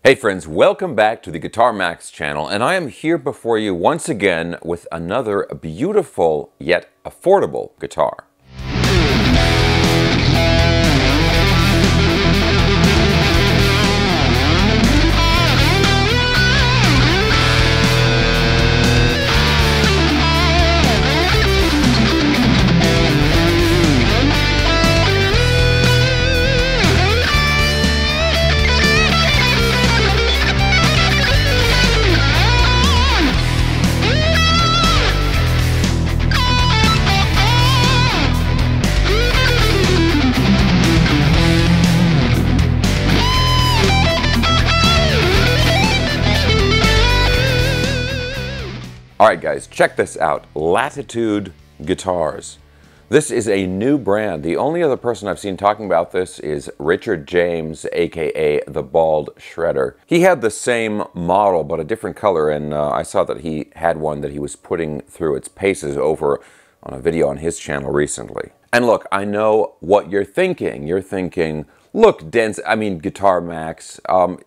Hey friends, welcome back to the Guitar Max channel, and I am here before you once again with another beautiful yet affordable guitar. Alright guys, check this out. Latitude guitars. This is a new brand. The only other person I've seen talking about this is Richard James, aka the Bald Shredder. He had the same model but a different color, and I saw that he had one that he was putting through its paces over on a video on his channel recently. And look, I know what you're thinking. You're thinking, look, Guitar Max,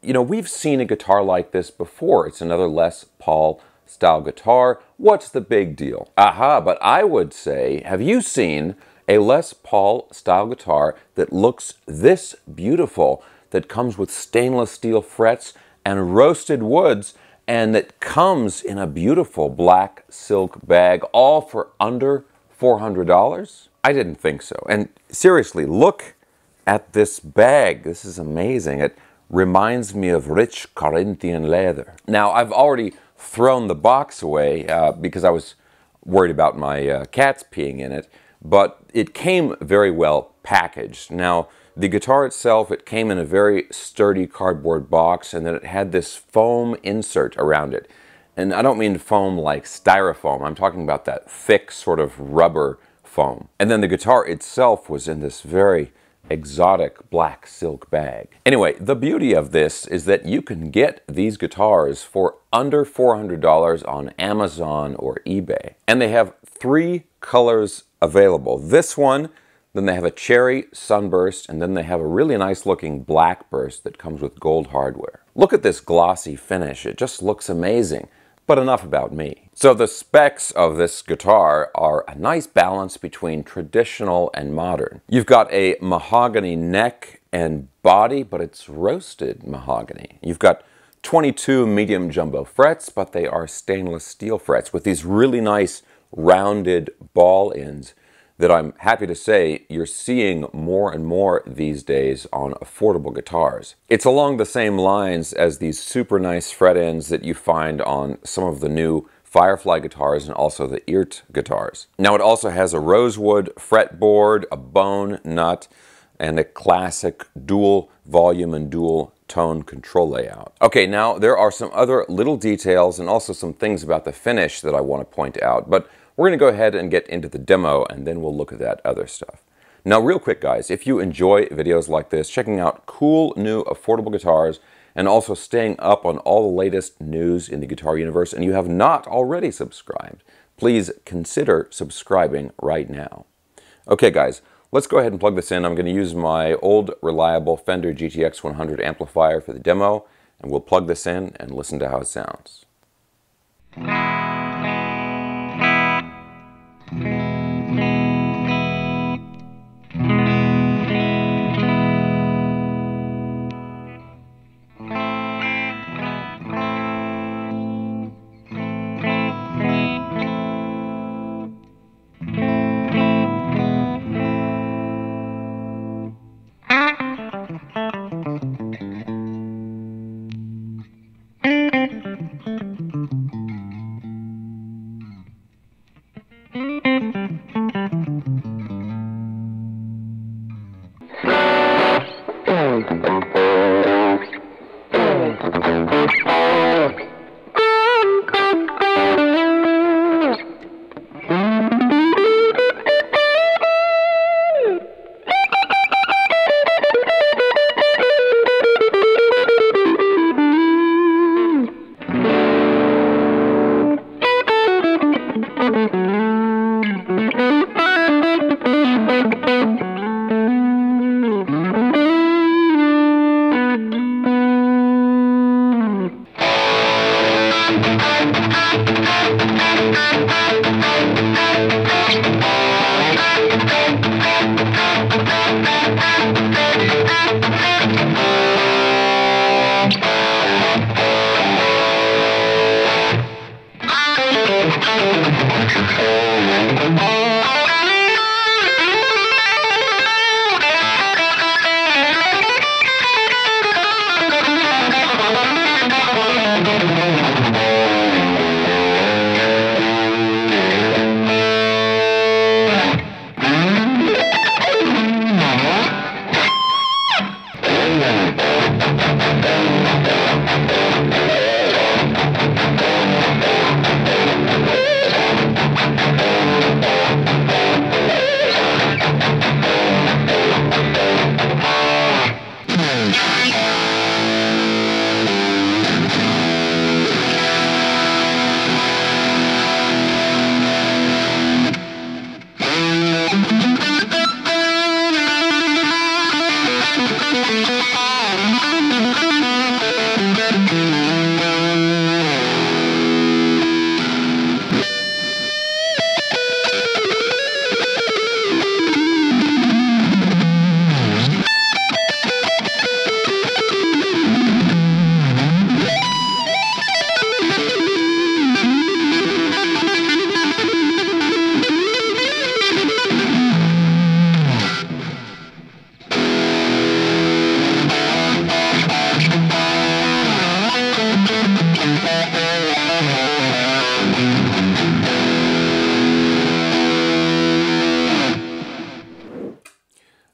we've seen a guitar like this before. It's another Les Paul style guitar. What's the big deal? Aha, but I would say, have you seen a Les Paul style guitar that looks this beautiful, that comes with stainless steel frets and roasted woods, and that comes in a beautiful black silk bag, all for under $400? I didn't think so. And seriously, look at this bag. This is amazing. It reminds me of rich Corinthian leather. Now, I've already thrown the box away because I was worried about my cats peeing in it, but it came very well packaged. Now, the guitar itself, it came in a very sturdy cardboard box, and then it had this foam insert around it. And I don't mean foam like styrofoam. I'm talking about that thick sort of rubber foam. And then the guitar itself was in this very exotic black silk bag. Anyway, the beauty of this is that you can get these guitars for under $400 on Amazon or eBay. And they have 3 colors available. This one, then they have a cherry sunburst, and then they have a really nice looking black burst that comes with gold hardware. Look at this glossy finish. It just looks amazing. But enough about me. So the specs of this guitar are a nice balance between traditional and modern. You've got a mahogany neck and body, but it's roasted mahogany. You've got 22 medium jumbo frets, but they are stainless steel frets with these really nice rounded ball ends that I'm happy to say you're seeing more and more these days on affordable guitars. It's along the same lines as these super nice fret ends that you find on some of the new Firefly guitars and also the Eert guitars. Now it also has a rosewood fretboard, a bone nut, and a classic dual volume and dual tone control layout. Okay, now there are some other little details and also some things about the finish that I want to point out, but we're going to go ahead and get into the demo, and then we'll look at that other stuff. Now, real quick, guys, if you enjoy videos like this, checking out cool, new, affordable guitars, and also staying up on all the latest news in the guitar universe, and you have not already subscribed, please consider subscribing right now. Okay, guys, let's go ahead and plug this in. I'm going to use my old, reliable Fender GTX 100 amplifier for the demo, and we'll plug this in and listen to how it sounds.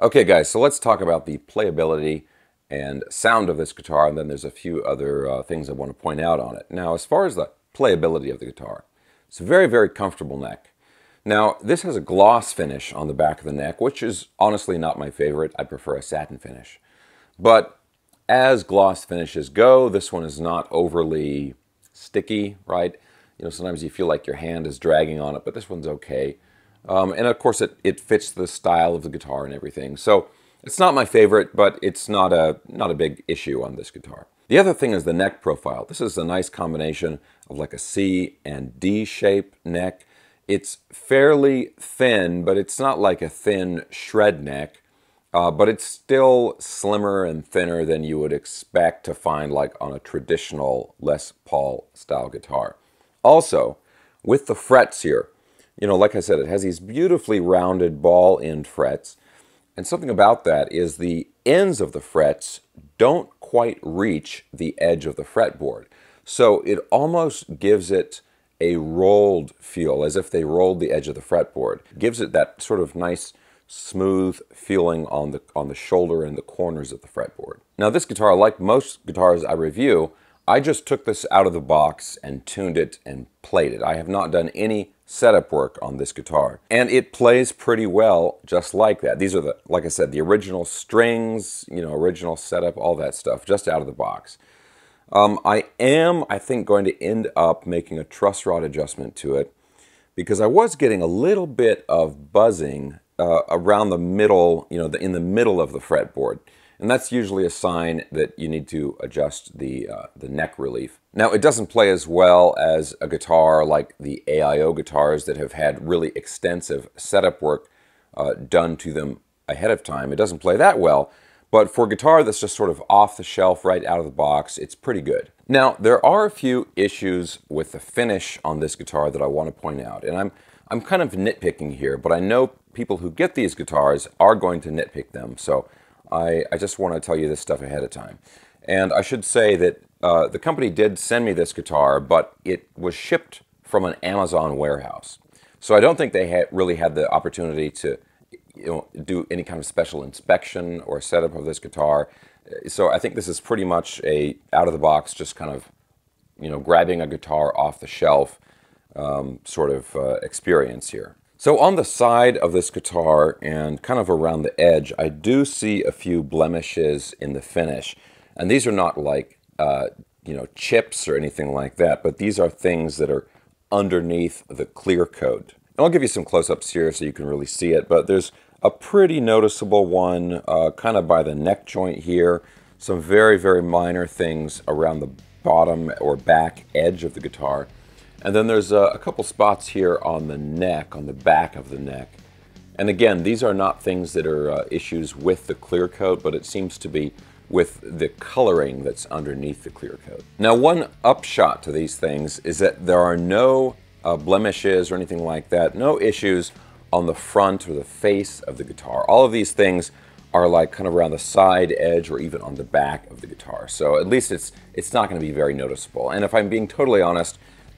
Okay guys, so let's talk about the playability and sound of this guitar, and then there's a few other things I want to point out on it. Now, as far as the playability of the guitar, it's a very, very comfortable neck. Now, this has a gloss finish on the back of the neck, which is honestly not my favorite. I prefer a satin finish. But as gloss finishes go, this one is not overly sticky, right? You know, sometimes you feel like your hand is dragging on it, but this one's okay. And of course, it fits the style of the guitar and everything. So it's not my favorite, but it's not a big issue on this guitar. The other thing is the neck profile. This is a nice combination of like a C and D shape neck. It's fairly thin, but it's not like a thin shred neck. But it's still slimmer and thinner than you would expect to find like on a traditional Les Paul style guitar. Also, with the frets here, you know, like I said, it has these beautifully rounded ball end frets. And something about that is the ends of the frets don't quite reach the edge of the fretboard. So it almost gives it a rolled feel, as if they rolled the edge of the fretboard. It gives it that sort of nice, smooth feeling on the shoulder and the corners of the fretboard. Now this guitar, like most guitars I review, I just took this out of the box and tuned it and played it. I have not done any setup work on this guitar, and it plays pretty well just like that. These are the, like I said, the original strings, you know, original setup, all that stuff, just out of the box. I think, going to end up making a truss rod adjustment to it, because I was getting a little bit of buzzing around the middle, you know, in the middle of the fretboard. And that's usually a sign that you need to adjust the neck relief. Now, it doesn't play as well as a guitar like the AIO guitars that have had really extensive setup work done to them ahead of time. It doesn't play that well, but for a guitar that's just sort of off the shelf, right out of the box, it's pretty good. Now, there are a few issues with the finish on this guitar that I want to point out, and I'm kind of nitpicking here, but I know people who get these guitars are going to nitpick them, so I just want to tell you this stuff ahead of time. And I should say that the company did send me this guitar, but it was shipped from an Amazon warehouse. So I don't think they really had the opportunity to, you know, do any kind of special inspection or setup of this guitar. So I think this is pretty much a out-of-the-box, just kind of, you know, grabbing a guitar off the shelf sort of experience here. So on the side of this guitar and kind of around the edge, I do see a few blemishes in the finish. And these are not like, you know, chips or anything like that, but these are things that are underneath the clear coat. And I'll give you some close-ups here so you can really see it, but there's a pretty noticeable one kind of by the neck joint here. Some very, very minor things around the bottom or back edge of the guitar. And then there's a couple spots here on the neck, on the back of the neck. And again, these are not things that are issues with the clear coat, but it seems to be with the coloring that's underneath the clear coat. Now, one upshot to these things is that there are no blemishes or anything like that, no issues on the front or the face of the guitar. All of these things are like kind of around the side edge or even on the back of the guitar. So at least it's not going to be very noticeable. And if I'm being totally honest,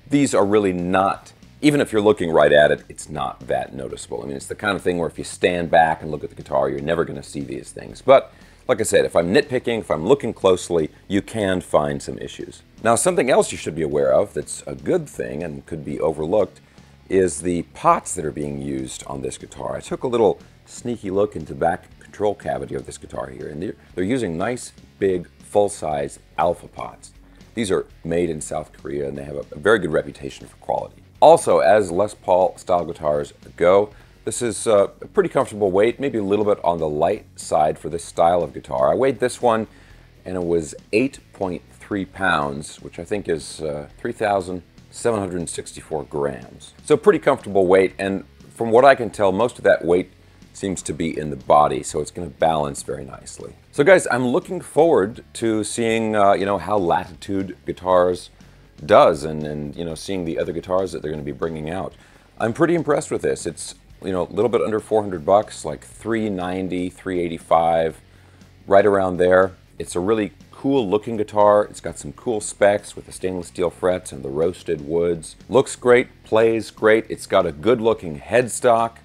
these are really not, even if you're looking right at it, it's not that noticeable. I mean, it's the kind of thing where if you stand back and look at the guitar, you're never going to see these things. But like I said, if I'm nitpicking, if I'm looking closely, you can find some issues. Now, something else you should be aware of that's a good thing and could be overlooked is the pots that are being used on this guitar. I took a little sneaky look into the back control cavity of this guitar here, and they're using nice, big, full-size alpha pots. These are made in South Korea, and they have a very good reputation for quality. Also, as Les Paul style guitars go, this is a pretty comfortable weight, maybe a little bit on the light side for this style of guitar. I weighed this one, and it was 8.3 pounds, which I think is 3,764 grams. So pretty comfortable weight, and from what I can tell, most of that weight seems to be in the body, so it's going to balance very nicely. So guys, I'm looking forward to seeing how Latitude Guitars does, and seeing the other guitars that they're going to be bringing out. I'm pretty impressed with this. It's a little bit under 400 bucks, like 390, 385, right around there. It's a really cool looking guitar. It's got some cool specs with the stainless steel frets and the roasted woods. Looks great, plays great. It's got a good looking headstock,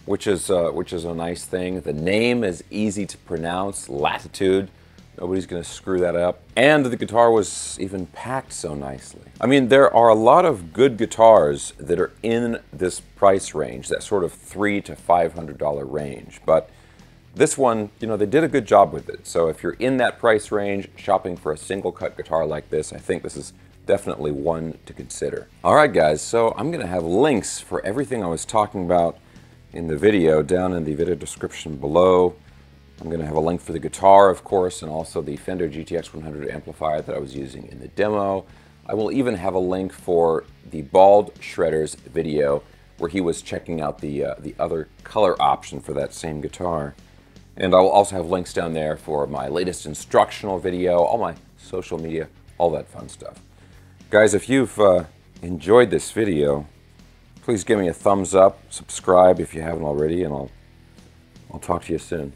which is a nice thing. The name is easy to pronounce, Latitude. Nobody's going to screw that up. And the guitar was even packed so nicely. I mean, there are a lot of good guitars that are in this price range, that sort of $300 to $500 range. But this one, they did a good job with it. So if you're in that price range, shopping for a single cut guitar like this, I think this is definitely one to consider. All right, guys, so I'm going to have links for everything I was talking about in the video down in the video description below. I'm going to have a link for the guitar, of course, and also the Fender GTX 100 amplifier that I was using in the demo. I will even have a link for the Bald Shredder's video where he was checking out the other color option for that same guitar. And I will also have links down there for my latest instructional video, all my social media, all that fun stuff. Guys, if you've enjoyed this video, please give me a thumbs up, subscribe if you haven't already, and I'll talk to you soon.